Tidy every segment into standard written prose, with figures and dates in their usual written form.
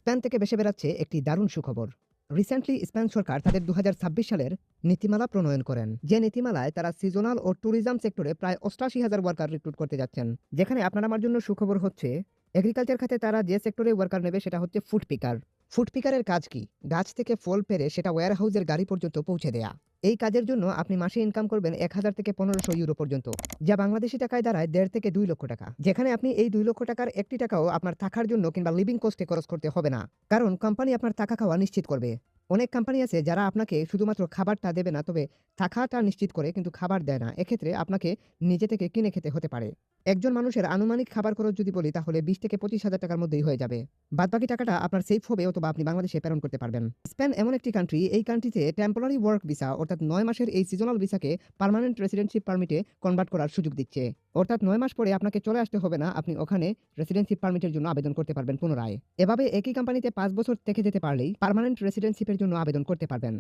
Spain থেকে ভেসে বেড়াচ্ছে একটি দারুণ সুখবর। রিসেন্টলি স্পেন সরকার তাদের ২০২৬ সালের নীতিমালা প্রণয়ন করেন। যে নীতিমালায় তারা সিজনাল ও ট্যুরিজম সেক্টরে প্রায় ৮৮,০০০ ওয়ার্কার রিক্রুট করতে যাচ্ছেন। যেখানে আপনার আমার জন্য সুখবর হচ্ছে, এগ্রিকালচার খাতে তারা যে সেক্টরে ওয়ার্কার নেবে সেটা হচ্ছে ফুড পিকার। ফুড পিকারের কাজ কি? গাছ থেকে ফল পেড়ে সেটা ওয়্যারহাউসের গাড়ি পর্যন্ত পৌঁছে দেয়া। এই কাজের জন্য আপনি মাসে ইনকাম করবেন ১,০০০ থেকে ১৫০০ ইউরো পর্যন্ত, যা বাংলাদেশী টাকায় দাঁড়ায় ১.৫ থেকে ২ লক্ষ টাকা। যেখানে আপনি এই ২ লক্ষ টাকার একটি টাকাও আপনার থাকার জন্য কিংবা লিভিং কস্টে খরচ করতে হবে না। কারণ কোম্পানি আপনার থাকা খাওয়া নিশ্চিত করবে। অনেক কোম্পানি আছে যারা আপনাকে শুধুমাত্র খাবারটা দেবে না, তবে থাকাটা নিশ্চিত করে কিন্তু খাবার দেয় না। এক্ষেত্রে আপনাকে নিজে থেকে কিনে খেতে হতে পারে। একজন মানুষের আনুমানিক খাবার খরচ যদি বলি তাহলে ২০ থেকে ২৫,০০০ টাকার মধ্যেই হয়ে যাবে। বাদবাকি টাকাটা আপনার সেফ হবে অথবা আপনি বাংলাদেশে প্রেরণ করতে পারবেন। স্পেন এমন একটি কান্ট্রি, এই কান্ট্রিতে টেম্পোরারি ওয়ার্ক ভিসা অর্থাৎ ৯ মাসের এই সিজনাল ভিসাকে পার্মানেন্ট রেসিডেন্সিপ পারমিটে কনভার্ট করার সুযোগ দিচ্ছে। অর্থাৎ ৯ মাস পরে আপনাকে চলে আসতে হবে না, আপনি ওখানে রেসিডেন্সিপ পারমিটের জন্য আবেদন করতে পারবেন পুনরায়। এভাবে একই কোম্পানিতে ৫ বছর থেকে যেতে পারলেই পার্মানেন্ট রেসিডেন্সিপের জন্য আবেদন করতে পারবেন।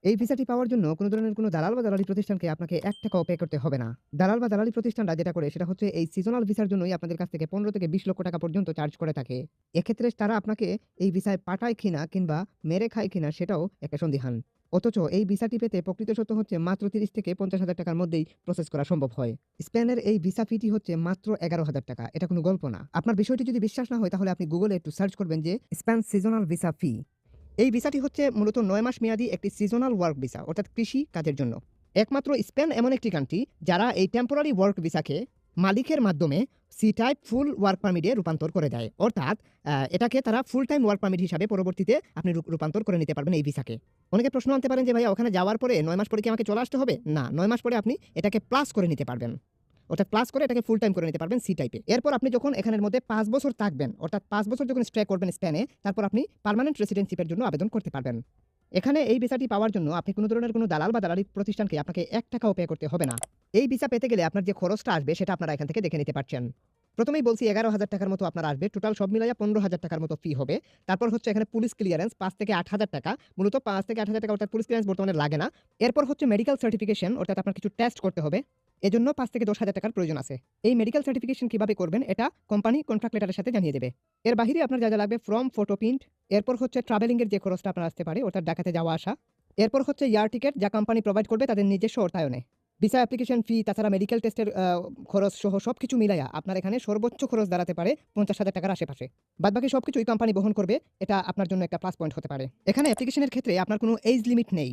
এই ভিসাটি পাওয়ার জন্য কোনো ধরনের কোনো দালাল বা দালালি প্রতিষ্ঠানকে আপনাকে ৳১ পে করতে হবে না। দালাল বা দালালি প্রতিষ্ঠানরা যেটা করে সেটা হচ্ছে এই সিজনাল ভিসার জন্যই আপনাদের কাছ থেকে ১৫ থেকে ২০ লক্ষ টাকা পর্যন্ত চার্জ করে থাকে। এক্ষেত্রে তারা আপনাকে এই ভিসায় পাঠায় কিনা কিংবা মেরে খায় কিনা সেটাও একটা সন্দিহান। অথচ এই ভিসাটি পেতে প্রকৃত সত্য হচ্ছে মাত্র ৩০ থেকে ৫০,০০০ টাকার মধ্যেই প্রসেস করা সম্ভব হয়। স্পেনের এই ভিসা ফিটি হচ্ছে মাত্র ১১,০০০ টাকা। এটা কোনো গল্প না। আপনার বিষয়টি যদি বিশ্বাস না হয় তাহলে আপনি গুগলে একটু সার্চ করবেন যে স্পেন সিজনাল ভিসা ফি। এই ভিসাটি হচ্ছে মূলত ৯ মাস মেয়াদী একটি সিজনাল ওয়ার্ক ভিসা অর্থাৎ কৃষি কাজের জন্য। একমাত্র স্পেন এমন একটি কান্ট্রি যারা এই টেম্পোরারি ওয়ার্ক ভিসাকে মালিকের মাধ্যমে সি টাইপ ফুল ওয়ার্ক পারমিটে রূপান্তর করে দেয়। অর্থাৎ এটাকে তারা ফুল টাইম ওয়ার্ক পারমিট হিসাবে পরবর্তীতে আপনি রূপান্তর করে নিতে পারবেন এই ভিসাকে। অনেকে প্রশ্ন আনতে পারেন যে ভাইয়া ওখানে যাওয়ার পরে ৯ মাস পরে কি আমাকে চলে আসতে হবে? না, ৯ মাস পরে আপনি এটাকে প্লাস করে নিতে পারবেন। অর্থাৎ প্লাস করে এটাকে ফুল টাইম করে নিতে পারবেন সি টাইপে। এরপর আপনি যখন এখানের মধ্যে ৫ বছর থাকবেন, অর্থাৎ ৫ বছর যখন স্টে করবেন স্পেনে, তারপর আপনি পার্মানেন্ট রেসিডেন্সিপের জন্য আবেদন করতে পারবেন। এখানে এই ভিসাটি পাওয়ার জন্য আপনি কোনো ধরনের কোনো দালাল বা দালালি প্রতিষ্ঠানকে আপনাকে ৳১ পে করতে হবে না। এই ভিসা পেতে গেলে আপনার যে খরচটা আসবে সেটা আপনারা এখান থেকে দেখে নিতে পারছেন। প্রথমেই বলছি ১১,০০০ টাকার মতো আপনার আসবে। টোটাল সব মিলাইয়া ১৫,০০০ টাকার মতো ফি হবে। তারপর হচ্ছে এখানে পুলিশ ক্লিয়ারেন্স ৫ থেকে ৮,০০০ টাকা। মূলত ৫ থেকে ৮,০০০ টাকা অর্থাৎ পুলিশ ক্লিয়ারেন্স বর্তমানে লাগে না। এরপর হচ্ছে মেডিকেল সার্টিফিকেশন অর্থাৎ আপনার কিছু টেস্ট করতে হবে। এজন্য ৫ থেকে ১০,০০০ টাকার প্রয়োজন আছে। এই মেডিকেল সার্টিফিকেশন কিভাবে করবেন এটা কোম্পানি কন্ট্রাক্ট লেটারের সাথে জানিয়ে দেবে। এর বাহিরে আপনার যা লাগবে ফর্ম, ফটো প্রিন্ট, এরপর হচ্ছে ট্রাভেলিং এর যে খরচটা আপনার আসতে পারে অর্থাৎ ঢাকাতে যাওয়া আসা। এরপর হচ্ছে এয়ার টিকেট যা কোম্পানি প্রোভাইড করবে তাদের নিজস্ব অর্থায়নে। ভিসা অ্যাপ্লিকেশন ফি তাছাড়া মেডিকেল টেস্টের খরচ সহ সবকিছু মিলাইয়া আপনার এখানে সর্বোচ্চ খরচ দাঁড়াতে পারে ৫০,০০০ টাকার আশেপাশে। বাদবাকি সবকিছুই কোম্পানি বহন করবে। এটা আপনার জন্য একটা প্লাস পয়েন্ট হতে পারে। এখানে অ্যাপ্লিকেশনের ক্ষেত্রে আপনার কোনো এইজ লিমিট নেই।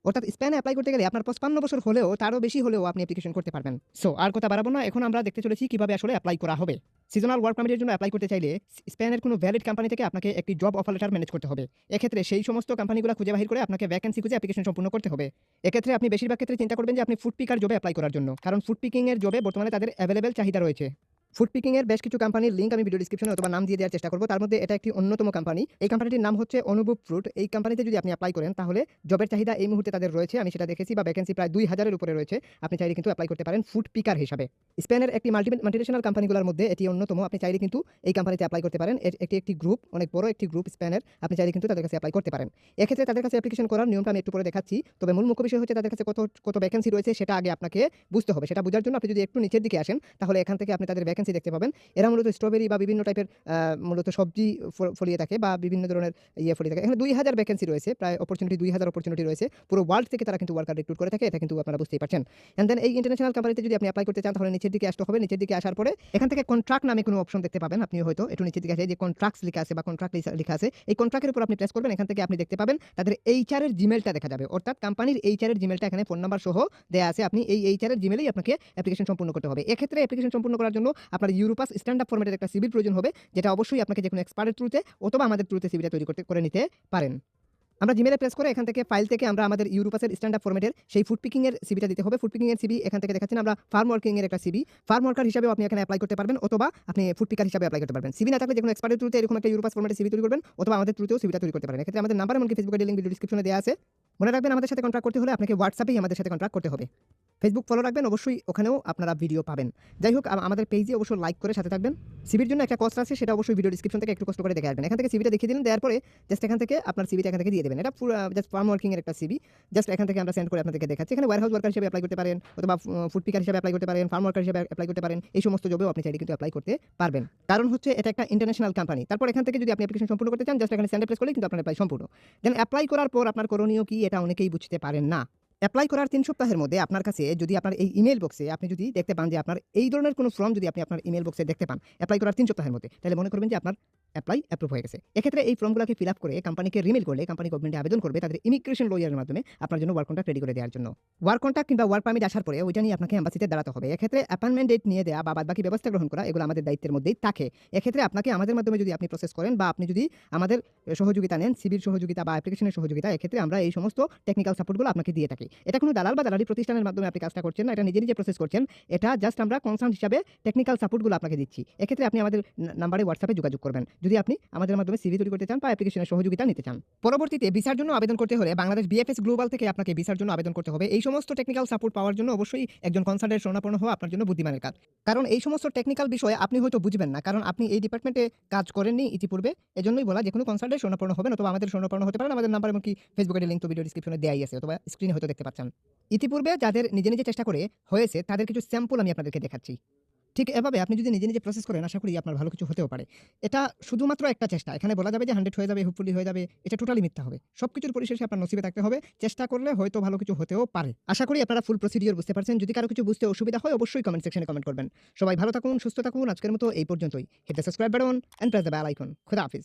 অর্থাৎ স্পেনে এপ্লাই করতে গেলে আপনার ৫৫ বছর হলেও তারও বেশি হলেও আপনি অ্যাপ্লিকেশন করতে পারবেন। সো আর কথা বাড়াবো না। এখন আমরা দেখতে চলেছি কিভাবে আসলে এপ্লাই করা হবে। সিজনাল ওয়ার্ক পারমিটের জন্য এপ্লাই করতে চাইলে স্পেনের কোনো ভ্যালিড কোম্পানি থেকে আপনাকে একটি জব অফার লেটার ম্যানেজ করতে হবে। এক্ষেত্রে সেই সমস্ত কোম্পানিগুলো খুঁজে বাহির করে আপনাকে ভ্যাকেন্সি খুঁজে অ্যাপ্লিকেশন সম্পূর্ণ করতে হবে। এক্ষেত্রে আপনি বেশিরভাগ ক্ষেত্রে চিন্তা করবেন যে আপনি ফুড পিকার জবে এপ্লাই করার জন্য। কারণ ফুড পিকিং এর জবে বর্তমানে তাদের অ্যাভেলেবল চাহিদা রয়েছে। ফুড পিকিং এর বেশ কিছু কোম্পানির লিংক আমি ভিডিও ডেসক্রিপশনে অথবা নাম দিয়ে দেওয়ার চেষ্টা করব। তার মধ্যে এটা একটি অন্যতম কোম্পানি। এই কোম্পানিটির নাম হচ্ছে অনুভব ফ্রুট। এই কোম্পানিতে যদি আপনি এপ্লাই করেন তাহলে জবের চাহিদা এই মুহূর্তে তাদের রয়েছে। আমি সেটা দেখেছি বা ভ্যাকেন্সি প্রায় ২,০০০ এর উপরে রয়েছে। আপনি চাইলে কিন্তু এপ্লাই করতে পারেন ফুড পিকার হিসাবে। স্পেনের একটি মাল্টিনেশনাল কোম্পানিগুলোর মধ্যে এটি অন্যতম। আপনি চাইলে কিন্তু এই কোম্পানিতে এপ্লাই করতে পারেন। একটি গ্রুপ, অনেক বড় একটি গ্রুপ স্পেনের। আপনি চাইলে কিন্তু তাদের কাছে এপ্লাই করতে পারেন। এক্ষেত্রে তাদের কাছে অ্যাপ্লিকেশন করার নিয়মটা আমি একটু পরে দেখাচ্ছি। তবে মূল মুখ্য বিষয় হচ্ছে তাদের কাছে কত ভ্যাকেন্সি রয়েছে সেটা আগে আপনাকে বুঝতে হবে। সেটা বোঝার জন্য আপনি যদি একটু নিচের দিকে আসেন তাহলে এখান থেকে আপনি তাদের ভ্যাকেন্সি দেখতে পাবেন। এরা মূলত স্ট্রবেরি বা বিভিন্ন টাইপের মূলত সবজি ফলিয়ে থাকে বা বিভিন্ন ধরনের ফলিয়ে থাকে। এখানে ২,০০০ ভ্যাকেন্সি রয়েছে, প্রায় অপরচুনিটি ২,০০০ অপরচুনিটি রয়েছে। পুরো ওয়ার্ল্ড থেকে তারা কিন্তু ওয়ার্কার রিক্রুট করে থাকে। এটা কিন্তু আপনারা বুঝতেই পারছেন। এন্ড দেন এই ইন্টারন্যাশনাল কোম্পানিতে যদি আপনি এপ্লাই করতে চান তাহলে নিচের দিকে আসতে হবে। নিচের দিকে আসার পরে এখান থেকে কন্ট্রাক্ট নামে কোনো অপশন দেখতে পাবেন। আপনি হয়তো একটু নিচের দিকে আসে যে কন্ট্রাক্টস লেখা আছে বা কন্ট্রাক্ট লেখা আছে। এই কন্ট্রাক্টের উপর আপনি প্রেস করবেন। এখান থেকে আপনি দেখতে পাবেন তাদের এইচআর এর জিমেইলটা দেখা যাবে। অর্থাৎ কোম্পানির এইচআর এর জিমেইলটা এখানে ফোন নাম্বার সহ দেয়া আছে। আপনি এই এইচআর এর জিমেইলেই আপনাকে অ্যাপ্লিকেশন সম্পূর্ণ করতে হবে। এক্ষেত্রে অ্যাপ্লিকেশন সম্পূর্ণ করার জন্য আপনার ইউরোপাস স্ট্যান্ড আপ ফরম্যাটের একটা সিভির প্রয়োজন হবে, যেটা অবশ্যই আপনাকে যেকোনো এক্সপার্টের থ্রুতে অথবা আমাদের থ্রুতে সিভিটা তৈরি করে নিতে পারেন। আমরা জিমেইলে প্রেস করে এখান থেকে ফাইল থেকে আমরা আমাদের ইউরোপাসের স্ট্যান্ড আপ ফরম্যাটের সেই ফুড পিকিং এর সিভিটা দিতে হবে। ফুড পিকিং এর সিভি এখান থেকে দেখাচ্ছেন আমরা ফার্ম ওয়ার্কিং এর একটা সিভি। ফার্ম ওয়ার্কার হিসেবেও আপনি এখানে এপ্লাই করতে পারবেন অথবা আপনি ফুড পিকার হিসেবে এপ্লাই করতে পারবেন। সিভি না থাকলে যেকোনো এক্সপার্টের থ্রুতে এরকম একটা ইউরোপাস ফরম্যাটের সিভি তৈরি করবেন অথবা আমাদের থ্রুতেও সিভিটা তৈরি করতে পারেন। এক্ষেত্রে আমাদের নাম্বার এমনকি ফেসবুকের লিংক ভিডিও ডেসক্রিপশনে দেওয়া আছে। মনে রাখবেন আমাদের সাথে কন্ট্যাক্ট করতে হলে আপনাকে হোয়াটসঅ্যাপেই আমাদের সাথে কন্ট্যাক্ট করতে হবে। ফেসবুক ফলো রাখবেন, অবশ্যই ওখানেও আপনারা ভিডিও পাবেন। যাই হোক আমাদের পেজে অবশ্যই লাইক করে সাথে থাকবেন। সিভির জন্য একটা কষ্ট আছে, সেটা অবশ্যই ভিডিও ডিসক্রিপশন থেকে একটু কষ্ট করে দেখে আসবেন। এখান থেকে সিভিটা দেখিয়ে দিলেন, দেওয়ার পরে জাস্ট এখান থেকে আপনার সিভিটা এখান থেকে দিয়ে দেবেন। এটা পুরো জাস্ট ফার্ম ওয়ার্কিং এর একটা সিভি। জাস্ট এখান থেকে আমরা সেন্ড করে আপনাদেরকে দেখাচ্ছি। এখানে ওয়্যারহাউস ওয়ার্কার হিসেবে এপ্লাই করতে পারেন, অথবা ফুড পিকার হিসেবে এপ্লাই করতে পারেন, ফার্ম ওয়ার্কার হিসেবে এপ্লাই করতে পারেন। এই সমস্ত জবেও আপনি চাইলে কিন্তু এপ্লাই করতে পারবেন। কারণ হচ্ছে এটা একটা ইন্টারন্যাশনাল কোম্পানি। তারপর এখান থেকে যদি আপনি অ্যাপ্লিকেশন সম্পূর্ণ করতে চান, জাস্ট এখানে সেন্ড প্রেস করলেই কিন্তু আপনার এপ্লাই সম্পূর্ণ। দেন এপ্লাই করার পর আপনার করণীয় কি, এটা অনেকেই বুঝতে পারেন না। এপ্লাই করার ৩ সপ্তাহের মধ্যে আপনার কাছে যদি আপনার এই ইমেইল বক্সে আপনি যদি দেখতে পান যে আপনার এই ধরনের কোনো ফর্ম যদি আপনি আপনার ইমেইল বক্সে দেখতে পান এপ্লাই করার ৩ সপ্তাহের মধ্যে, তাহলে মনে করবেন যে আপনার এপ্লাই অ্যাপ্রুভ হয়ে গেছে। এক্ষেত্রে এই ফর্মগুলোকে ফিল আপ করে কোম্পানিকে রিমেইল করলে কোম্পানি গভর্নমেন্টে আবেদন করবে তাদের ইমিগ্রেশন লয়ারের মাধ্যমে আপনার জন্য ওয়ার্ক কন্ট্রাক্ট রেডি করে দেওয়ার জন্য। ওয়ার্ক কন্ট্রাক্ট কিংবা ওয়ার্ক পারমিট আসার পরে ওইটা নিয়ে আপনাকে এম্বাসিতে দাঁড়াতে হবে। এক্ষেত্রে অ্যাপয়েন্টমেন্ট ডেট নিয়ে দেওয়া বা বাদবাকি ব্যবস্থা গ্রহণ করা এগুলো আমাদের দায়িত্বের মধ্যেই থাকে। এক্ষেত্রে আপনাকে আমাদের মাধ্যমে যদি আপনি প্রসেস করেন বা আপনি যদি আমাদের সহযোগিতা নেন, সিভির সহযোগিতা বা অ্যাপ্লিকেশনের সহযোগিতা, এক্ষেত্রে আমরা এই সমস্ত টেকনিক্যাল সাপোর্টগুলো আপনাকে দিয়ে থাকি। এটা কোনো দালাল বা দালালি প্রতিষ্ঠানের মাধ্যমে আপনি কাজটা করছেন না, এটা নিজে নিজে প্রসেস করছেন। এটা জাস্ট আমরা কনসার্ন হিসাবে টেকনিক্যাল সাপোর্টগুলো আপনাকে দিচ্ছি। এক্ষেত্রে আপনি আমাদের নাম্বারে হোয়াটসঅ্যাপে যোগাযোগ করবেন যদি আপনি আমাদের মাধ্যমে সিভি তৈরি করতে চান বা অ্যাপ্লিকেশনের সহযোগিতা নিতে চান। পরবর্তীতে ভিসার জন্য আবেদন করতে হলে বাংলাদেশ বিএফএস গ্লোবাল থেকে আপনাকে ভিসার জন্য আবেদন করতে হবে। এই সমস্ত টেকনিক্যাল সাপোর্ট পাওয়ার জন্য অবশ্যই একজন কনসালটেন্ট শরণাপন্ন হওয়া আপনার জন্য বুদ্ধিমানের কাজ। কারণ এই সমস্ত টেকনিক্যাল বিষয়ে আপনি হয়তো বুঝবেন না, কারণ আপনি এই ডিপার্টমেন্টে কাজ করেননি ইতিপূর্বে। এজন্যই বলা যে কোনো কনসালটেন্ট শরণাপন্ন হবেন, অথবা আমাদের শরণাপন্ন হতে পারেন। আমাদের নাম্বার এমনকি ফেসবুকের লিঙ্ক তো ভিডিও ডিসক্রিপশনে দেয়াই আছে, অথবা স্ক্রিনে হয়তো দেখতে পাচ্ছেন। ইতিপূর্বে যাদের নিজে নিজে চেষ্টা করে হয়েছে তাদের কিছু স্যাম্পল আমি আপনাদেরকে দেখাচ্ছি। ঠিক এভাবে আপনি যদি নিজে নিজে প্রসেস করেন, আশা করি আপনার ভালো কিছু হতেও পারে। এটা শুধুমাত্র একটা চেষ্টা। এখানে বলা যাবে যে 100 হয়ে যাবে, হোপফুলি হয়ে যাবে, এটা টোটালি মিথ্যা হবে। সবকিছুর পরিশেষে আপনার নসিবে থাকতে হবে। চেষ্টা করলে হয়তো ভালো কিছু হতেও পারে। আশা করি আপনারা ফুল প্রসিডিওর বুঝতে পারছেন। যদি কারো কিছু বুঝতে অসুবিধা হয় অবশ্যই কমেন্ট সেকশনে কমেন্ট করবেন। সবাই ভালো থাকুন, সুস্থ থাকুন। আজকের মতো এই পর্যন্তই। Hit the subscribe button and press the bell icon. খোদা হাফেজ।